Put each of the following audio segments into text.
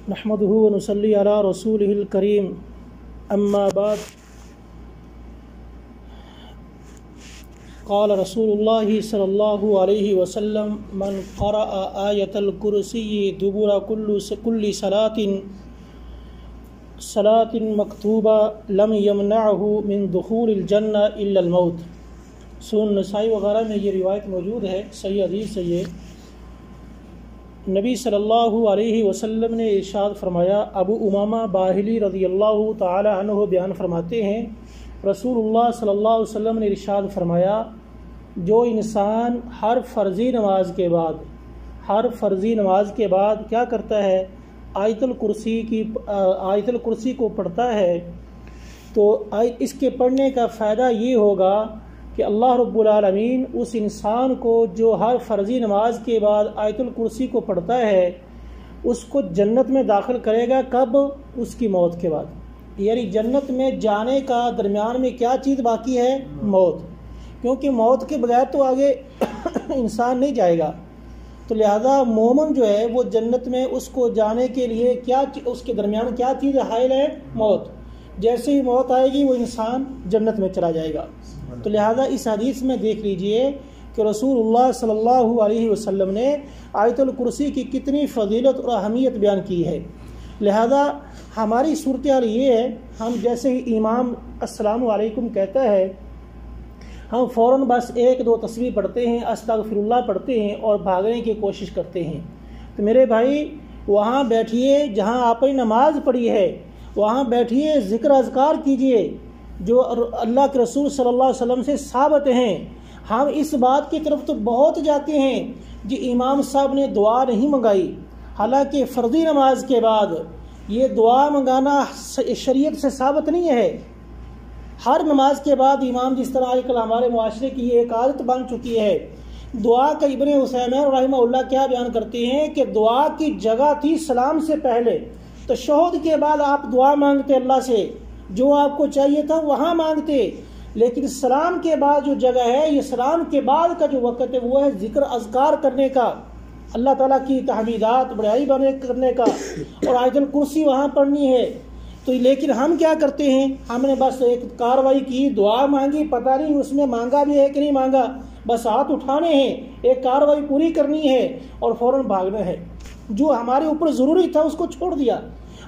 نحمده ونصلي على رسوله الكريم اما بعد قال رسول الله صلى الله عليه وسلم من قرأ آية الكرسي دبر كل صلاة مكتوبة لم يمنعه من دخول الجنة إلا الموت۔ سنن نسائی وغیرہ میں یہ روایت موجود ہے، صحیح حدیث ہے۔ یہ نبی صلی اللہ علیہ وسلم نے ارشاد فرمایا، ابو امامہ باہلی رضی اللہ تعالی عنہ بیان فرماتے ہیں، رسول اللہ صلی اللہ علیہ وسلم نے ارشاد فرمایا، جو انسان ہر فرضی نماز کے بعد کیا کرتا ہے، آیت الکرسی کو پڑھتا ہے، تو اس کے پڑھنے کا فائدہ یہ ہوگا کہ اللہ رب العالمین اس انسان کو جو ہر فرضی نماز کے بعد آیت الکرسی کو پڑھتا ہے اس کو جنت میں داخل کرے گا۔ کب؟ اس کی موت کے بعد، یعنی جنت میں جانے کا درمیان میں کیا چیز باقی ہے؟ موت، کیونکہ موت کے بغیر تو آگے انسان نہیں جائے گا۔ تو لہذا مومن جو ہے وہ جنت میں اس کو جانے کے لیے کیا اس کے درمیان کیا چیز حائل ہے؟ موت۔ جیسے ہی موت آئے گی وہ انسان جنت میں چلا جائے گا۔ تو لہذا اس حدیث میں دیکھ لیجئے کہ رسول اللہ صلی اللہ علیہ وسلم نے آیت الکرسی کی کتنی فضیلت اور اہمیت بیان کی ہے۔ لہذا ہماری صورتحال یہ ہے، ہم جیسے ہی امام السلام علیکم کہتا ہے ہم فوراً بس ایک دو تسبیح پڑھتے ہیں، استغفر اللہ پڑھتے ہیں اور بھاگنے کی کوشش کرتے ہیں۔ تو میرے بھائی وہاں بیٹھیے جہاں آپ نے نماز پڑھی ہے، وہاں بیٹھیے، ذکر اذکار کیجئے جو اللہ کے رسول صلی اللہ علیہ وسلم سے ثابت ہیں۔ ہم اس بات کی طرف تو بہت جاتے ہیں جی امام صاحب نے دعا نہیں منگائی، حالانکہ فرضی نماز کے بعد یہ دعا منگانا شریعت سے ثابت نہیں ہے۔ ہر نماز کے بعد امام، جس طرح آج کل ہمارے معاشرے کی یہ ایک عادت بن چکی ہے، دعا کا ابن عثیمین رحمہ اللہ کیا بیان کرتے ہیں کہ دعا کی جگہ تھی سلام سے پہلے، تشہد کے بعد آپ دعا مانگتے اللہ سے، جو آپ کو چاہیے تھا وہاں مانگتے، لیکن سلام کے بعد جو جگہ ہے، یہ سلام کے بعد کا جو وقت ہے وہ ہے ذکر اذکار کرنے کا، اللہ تعالیٰ کی تحمیدات بڑائی کرنے کا، اور آیت الکرسی وہاں پڑھنی ہے۔ تو لیکن ہم کیا کرتے ہیں، ہم نے بس ایک کاروائی کی، دعا مانگی، پتہ نہیں اس میں مانگا بھی ہے کہ نہیں مانگا، بس ہاتھ اٹھانے ہیں، ایک کاروائی پوری کرنی ہے اور فوراً بھاگنا ہے۔ جو ہمارے اوپر ضروری تھا اس کو چھوڑ دیا،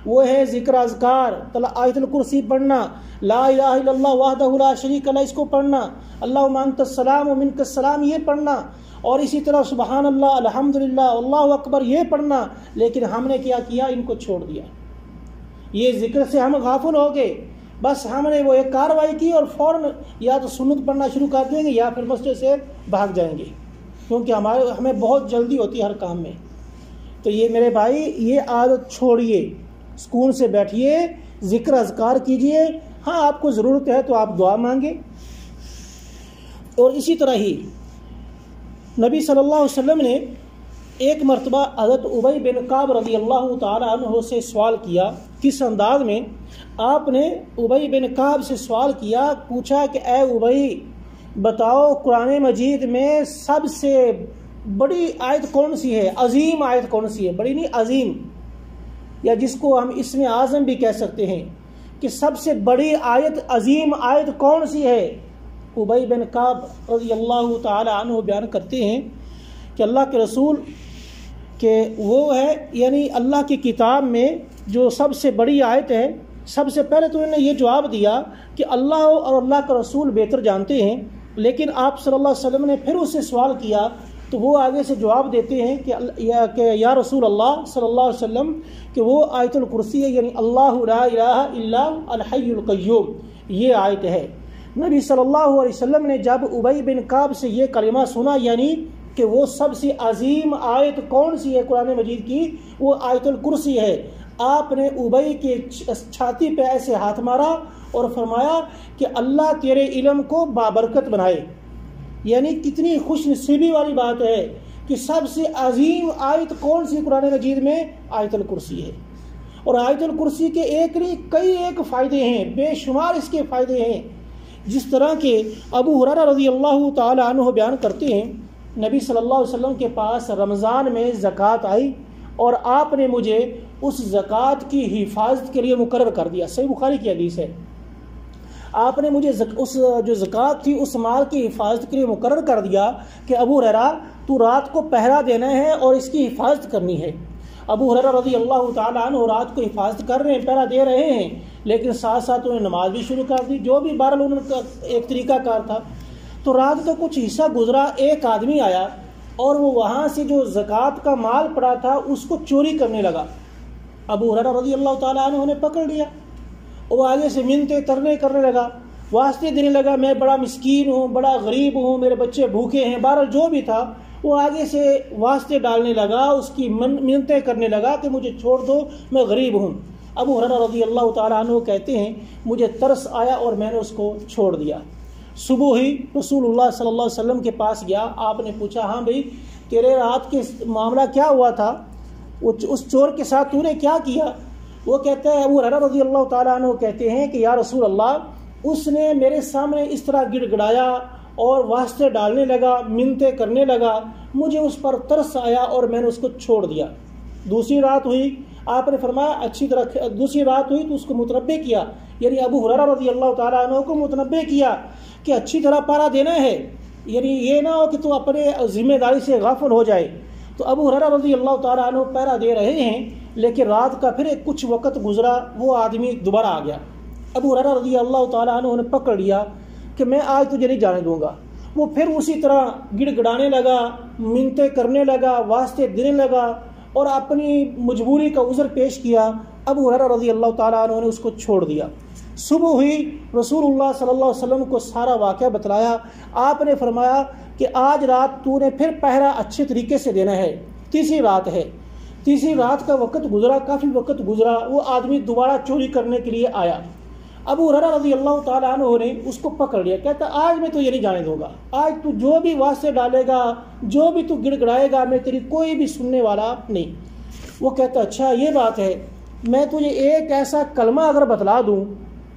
وہ ہے ذکر اذکار، آیت الکرسی پڑھنا، لا الہ الا اللہ وحدہ لا شریک لہ اس کو پڑھنا، اللہم انت السلام ومنک السلام یہ پڑھنا، اور اسی طرح سبحان اللہ، الحمدللہ، اللہ اکبر یہ پڑھنا۔ لیکن ہم نے کیا کیا؟ ان کو چھوڑ دیا، یہ ذکر سے ہم غافل ہو گئے۔ بس ہم نے وہ ایک کاروائی کی اور فوراً یا تو سنت پڑھنا شروع کر دیں گے یا پھر مسجد سے بھاگ جائیں گے، کیونکہ ہمیں بہت جلدی ہوتی ہے ہر کام میں۔ تو یہ میرے بھائی یہ عادت چھوڑیے، سکون سے بیٹھیے، ذکر اذکار کیجئے، ہاں آپ کو ضرورت ہے تو آپ دعا مانگیں۔ اور اسی طرح ہی نبی صلی اللہ علیہ وسلم نے ایک مرتبہ حضرت ابی بن کعب رضی اللہ تعالی عنہ سے سوال کیا۔ کس انداز میں؟ آپ نے ابی بن کعب سے سوال کیا، پوچھا کہ اے ابی بتاؤ قرآن مجید میں سب سے بڑی آیت کون سی ہے، عظیم آیت کون سی ہے؟ بڑی نہیں، عظیم، یا جس کو ہم اسم اعظم بھی کہہ سکتے ہیں، کہ سب سے بڑی آیت، عظیم آیت کون سی ہے؟ ابی بن کعب رضی اللہ تعالی عنہ بیان کرتے ہیں کہ اللہ کے رسول کہ وہ ہے، یعنی اللہ کی کتاب میں جو سب سے بڑی آیت ہے، سب سے پہلے تو انہوں نے یہ جواب دیا کہ اللہ اور اللہ کا رسول بہتر جانتے ہیں، لیکن آپ صلی اللہ علیہ وسلم نے پھر اس سے سوال کیا تو وہ آگے سے جواب دیتے ہیں کہ یا رسول اللہ صلی اللہ علیہ وسلم کہ وہ آیت الکرسی ہے، یعنی اللہ لا الہ الا الحی القیوم، یہ آیت ہے۔ نبی صلی اللہ علیہ وسلم نے جب ابی بن کعب سے یہ کلمہ سنا، یعنی کہ وہ سب سے عظیم آیت کون سی ہے قرآن مجید کی، وہ آیت الکرسی ہے، آپ نے ابی کے چھاتی پہ ایسے ہاتھ مارا اور فرمایا کہ اللہ تیرے علم کو بابرکت بنائے۔ یعنی کتنی خوش نصیبی والی بات ہے کہ سب سے عظیم آیت کون سی قرآن مجید میں؟ آیت الکرسی ہے۔ اور آیت الکرسی کے ایک نہیں کئی ایک فائدے ہیں، بے شمار اس کے فائدے ہیں، جس طرح کہ ابو ہریرہ رضی اللہ تعالی عنہ بیان کرتے ہیں نبی صلی اللہ علیہ وسلم کے پاس رمضان میں زکوٰۃ آئی اور آپ نے مجھے اس زکوٰۃ کی حفاظت کے لیے مقرر کر دیا۔ صحیح بخاری کی حدیث ہے، آپ نے مجھے اس جو زکوٰۃ تھی اس مال کی حفاظت کے لیے مقرر کر دیا کہ ابو ہریرہ تو رات کو پہرا دینا ہے اور اس کی حفاظت کرنی ہے۔ ابو ہریرہ رضی اللہ تعالیٰ عنہ رات کو حفاظت کر رہے ہیں، پہرا دے رہے ہیں، لیکن ساتھ ساتھ انہیں نماز بھی شروع کر دی، جو بھی بہرحال ان کا ایک طریقہ کار تھا۔ تو رات کا کچھ حصہ گزرا، ایک آدمی آیا اور وہ وہاں سے جو زکوٰۃ کا مال پڑا تھا اس کو چوری کرنے لگا۔ ابو ہریرہ رضی اللہ تعالیٰ عنہ نے پکڑ لیا، وہ آگے سے منتیں ترنے کرنے لگا، واسطے دینے لگا، میں بڑا مسکین ہوں، بڑا غریب ہوں، میرے بچے بھوکے ہیں، بہرحال جو بھی تھا وہ آگے سے واسطے ڈالنے لگا، اس کی منتیں کرنے لگا کہ مجھے چھوڑ دو، میں غریب ہوں۔ ابو ہریرہ رضی اللہ تعالیٰ عنہ کہتے ہیں مجھے ترس آیا اور میں نے اس کو چھوڑ دیا۔ صبح ہی رسول اللہ صلی اللہ علیہ وسلم کے پاس گیا، آپ نے پوچھا ہاں بھائی تیرے رات کے معاملہ کیا ہوا تھا، اس چور کے ساتھ تو نے کیا کیا؟ وہ کہتا ہے، ابو ہریرہ رضی اللہ تعالیٰ عنہ کہتے ہیں کہ یا رسول اللہ اس نے میرے سامنے اس طرح گڑ گڑایا اور واسطے ڈالنے لگا، منتیں کرنے لگا، مجھے اس پر ترس آیا اور میں نے اس کو چھوڑ دیا۔ دوسری رات ہوئی، آپ نے فرمایا اچھی طرح دوسری رات ہوئی تو اس کو متنبہ کیا، یعنی ابو ہریرہ رضی اللہ تعالیٰ عنہ کو متنبہ کیا کہ اچھی طرح پارا دینا ہے، یعنی یہ نہ ہو کہ تو اپنے ذمہ داری سے غافل ہو جائے۔ تو ابو ہریرہ رضی اللہ تعالیٰ عنہ پہرا دے رہے ہیں، لیکن رات کا پھر کچھ وقت گزرا، وہ آدمی دوبارہ آ گیا۔ ابو ہریرہ رضی اللہ تعالیٰ عنہ نے پکڑ لیا کہ میں آج تجھے نہیں جانے دوں گا۔ وہ پھر اسی طرح گڑ گڑانے لگا، منتیں کرنے لگا، واسطے دینے لگا اور اپنی مجبوری کا عذر پیش کیا۔ ابو ہریرہ رضی اللہ تعالیٰ عنہ نے اس کو چھوڑ دیا۔ صبح ہوئی، رسول اللہ صلی اللہ علیہ وسلم کو سارا واقعہ بتلایا۔ آپ نے فرمایا کہ آج رات تو نے پھر پہرا اچھے طریقے سے دینا ہے، تیسری رات ہے۔ تیسری رات کا وقت گزرا، کافی وقت گزرا، وہ آدمی دوبارہ چوری کرنے کے لیے آیا۔ ابو ہریرہ رضی اللہ تعالیٰ عنہ نے اس کو پکڑ لیا، کہتا آج میں تو یہ نہیں جانے دوں گا، آج تو جو بھی واسطے ڈالے گا، جو بھی تو گڑ گڑائے گا، میں تیری کوئی بھی سننے والا نہیں۔ وہ کہتا اچھا یہ بات ہے، میں تجھے ایک ایسا کلمہ اگر بتلا دوں،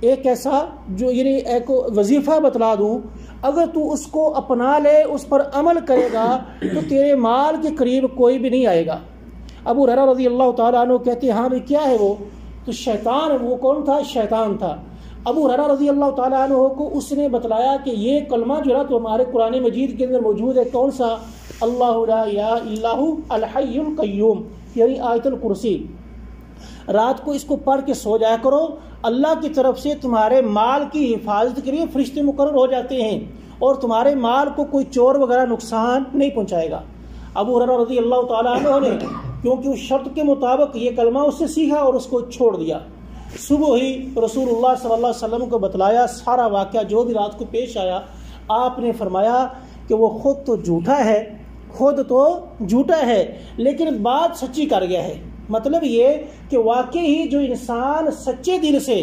ایک ایسا جو یعنی ایک وظیفہ بتلا دوں، اگر تو اس کو اپنا لے، اس پر عمل کرے گا تو تیرے مال کے قریب کوئی بھی نہیں آئے گا۔ ابو ہریرہ رضی اللہ تعالیٰ عنہ کہتے ہیں ہاں بھائی کیا ہے وہ؟ تو شیطان، وہ کون تھا؟ شیطان تھا۔ ابو ہریرہ رضی اللہ تعالیٰ عنہ کو اس نے بتلایا کہ یہ کلمہ جو ہے تو ہمارے قرآن مجید کے اندر موجود ہے، کون سا؟ اللہ لا الہ الا ھو الحی القیوم، یعنی آیت الکرسی۔ رات کو اس کو پڑھ کے سو جایا کرو، اللہ کی طرف سے تمہارے مال کی حفاظت کے لیے فرشتے مقرر ہو جاتے ہیں اور تمہارے مال کو کوئی چور وغیرہ نقصان نہیں پہنچائے گا۔ ابو ہریرہ رضی اللہ تعالیٰ عنہ نے کیونکہ اس شرط کے مطابق یہ کلمہ اس سے سیکھا اور اس کو چھوڑ دیا۔ صبح ہی رسول اللہ صلی اللہ علیہ وسلم کو بتلایا سارا واقعہ جو بھی رات کو پیش آیا۔ آپ نے فرمایا کہ وہ خود تو جھوٹا ہے لیکن بات سچی کر گیا ہے۔ مطلب یہ کہ واقعی جو انسان سچے دل سے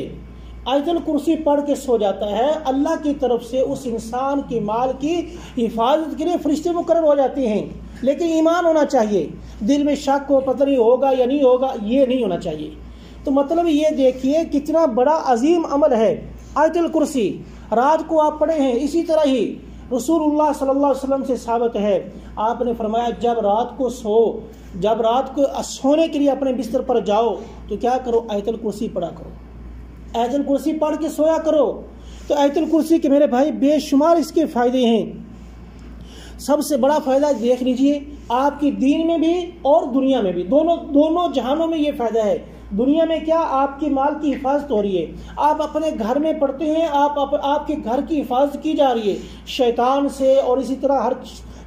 آیت الکرسی پڑھ کے سو جاتا ہے، اللہ کی طرف سے اس انسان کے مال کی حفاظت کے لیے فرشتے مقرر ہو جاتے ہیں۔ لیکن ایمان ہونا چاہیے، دل میں شک ہو پتہ نہیں ہوگا یا نہیں ہوگا، یہ نہیں ہونا چاہیے۔ تو مطلب یہ دیکھیے کتنا بڑا عظیم عمل ہے آیت الکرسی، رات کو آپ پڑھے ہیں۔ اسی طرح ہی رسول اللہ صلی اللہ علیہ وسلم سے ثابت ہے، آپ نے فرمایا جب رات کو سونے کے لیے اپنے بستر پر جاؤ تو کیا کرو؟ آیت الکرسی پڑھا کرو، آیت الکرسی پڑھ کے سویا کرو۔ تو آیت الکرسی کے میرے بھائی بے شمار اس کے فائدے ہیں۔ سب سے بڑا فائدہ دیکھ لیجئے، آپ کی دین میں بھی اور دنیا میں بھی، دونوں جہانوں میں یہ فائدہ ہے۔ دنیا میں کیا؟ آپ کے مال کی حفاظت ہو رہی ہے، آپ اپنے گھر میں پڑھتے ہیں، آپ کے گھر کی حفاظت کی جا رہی ہے شیطان سے، اور اسی طرح ہر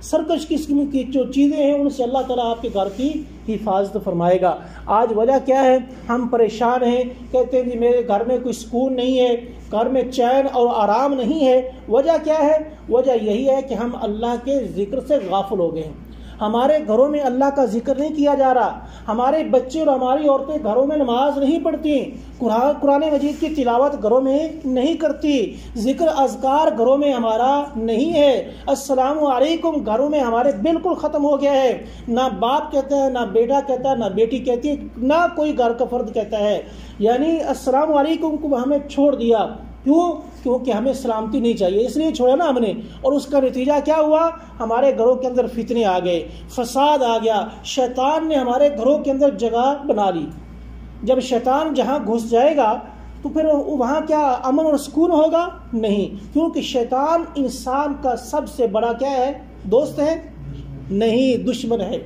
سرکش قسم کی جو چیزیں ہیں ان سے اللہ تعالیٰ آپ کے گھر کی حفاظت فرمائے گا۔ آج وجہ کیا ہے؟ ہم پریشان ہیں، کہتے ہیں کہ میرے گھر میں کوئی سکون نہیں ہے، گھر میں چین اور آرام نہیں ہے۔ وجہ کیا ہے؟ وجہ یہی ہے کہ ہم اللہ کے ذکر سے غافل ہو گئے ہیں۔ ہمارے گھروں میں اللہ کا ذکر نہیں کیا جا رہا، ہمارے بچے اور ہماری عورتیں گھروں میں نماز نہیں پڑھتی، قرآن مجید کی تلاوت گھروں میں نہیں کرتی، ذکر اذکار گھروں میں ہمارا نہیں ہے، السلام علیکم گھروں میں ہمارے بالکل ختم ہو گیا ہے۔ نہ باپ کہتا ہے، نہ بیٹا کہتا ہے، نہ بیٹی کہتی ہے، نہ کوئی گھر کا فرد کہتا ہے، یعنی السلام علیکم کو ہمیں چھوڑ دیا۔ کیونکہ ہمیں سلامتی نہیں چاہیے، اس لیے چھوڑا نا ہم نے، اور اس کا نتیجہ کیا ہوا؟ ہمارے گھروں کے اندر فتنے آ گئے، فساد آ گیا، شیطان نے ہمارے گھروں کے اندر جگہ بنا لی۔ جب شیطان جہاں گھس جائے گا تو پھر وہاں کیا امن اور سکون ہوگا؟ نہیں، کیونکہ شیطان انسان کا سب سے بڑا کیا ہے؟ دوست ہے؟ نہیں، دشمن ہے۔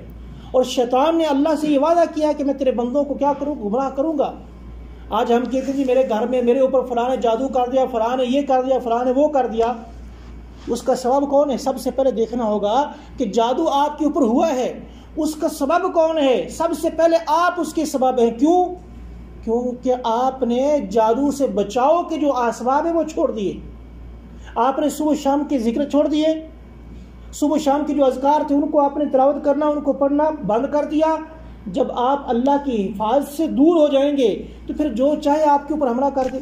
اور شیطان نے اللہ سے یہ وعدہ کیا کہ میں تیرے بندوں کو کیا کروں؟ گمراہ کروں گا۔ آج ہم کہتے ہیں جی میرے گھر میں میرے اوپر فلاں نے جادو کر دیا، فلاں نے یہ کر دیا، فلاں نے وہ کر دیا۔ اس کا سبب کون ہے؟ سب سے پہلے دیکھنا ہوگا کہ جادو آپ کے اوپر ہوا ہے، اس کا سبب کون ہے؟ سب سے پہلے آپ اس کے سبب ہیں۔ کیونکہ آپ نے جادو سے بچاؤ کے جو اسباب ہیں وہ چھوڑ دیے۔ آپ نے صبح شام کے ذکر چھوڑ دیے، صبح شام کے جو اذکار تھے ان کو آپ نے تلاوت کرنا، ان کو پڑھنا بند کر دیا۔ جب آپ اللہ کی حفاظت سے دور ہو جائیں گے تو پھر جو چاہے آپ کے اوپر حملہ کر دے۔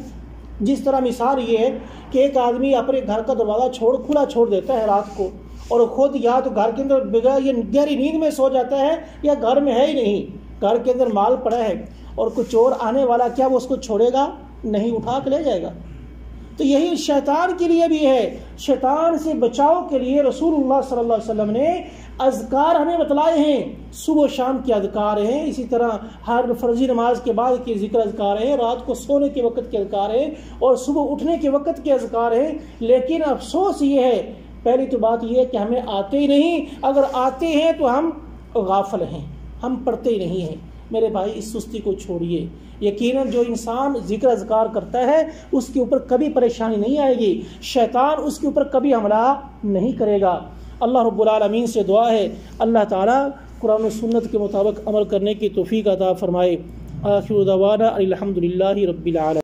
جس طرح مثال یہ ہے کہ ایک آدمی اپنے گھر کا دروازہ کھلا چھوڑ دیتا ہے رات کو، اور خود یا تو گھر کے اندر یہ گہری نیند میں سو جاتا ہے یا گھر میں ہے ہی نہیں، گھر کے اندر مال پڑا ہے، اور کوئی چور آنے والا کیا وہ اس کو چھوڑے گا؟ نہیں، اٹھا کے لے جائے گا۔ تو یہی شیطان کے لیے بھی ہے۔ شیطان سے بچاؤ کے لیے رسول اللہ صلی اللہ علیہ وسلم نے اذکار ہمیں بتلائے ہیں، صبح و شام کے اذکار ہیں، اسی طرح ہر فرضی نماز کے بعد کے ذکر اذکار ہیں، رات کو سونے کے وقت کے اذکار ہیں، اور صبح اٹھنے کے وقت کے اذکار ہیں۔ لیکن افسوس یہ ہے، پہلی تو بات یہ ہے کہ ہمیں آتے ہی نہیں، اگر آتے ہیں تو ہم غافل ہیں، ہم پڑھتے ہی نہیں ہیں۔ میرے بھائی اس سستی کو چھوڑیے۔ یقیناً جو انسان ذکر اذکار کرتا ہے اس کے اوپر کبھی پریشانی نہیں آئے گی، شیطان اس کے اوپر کبھی حملہ نہیں کرے گا۔ اللہ رب العالمین سے دعا ہے اللہ تعالیٰ قرآن و سنت کے مطابق عمل کرنے کی توفیق عطا فرمائے۔ آخر دعوانا الحمدللہ رب العالمین۔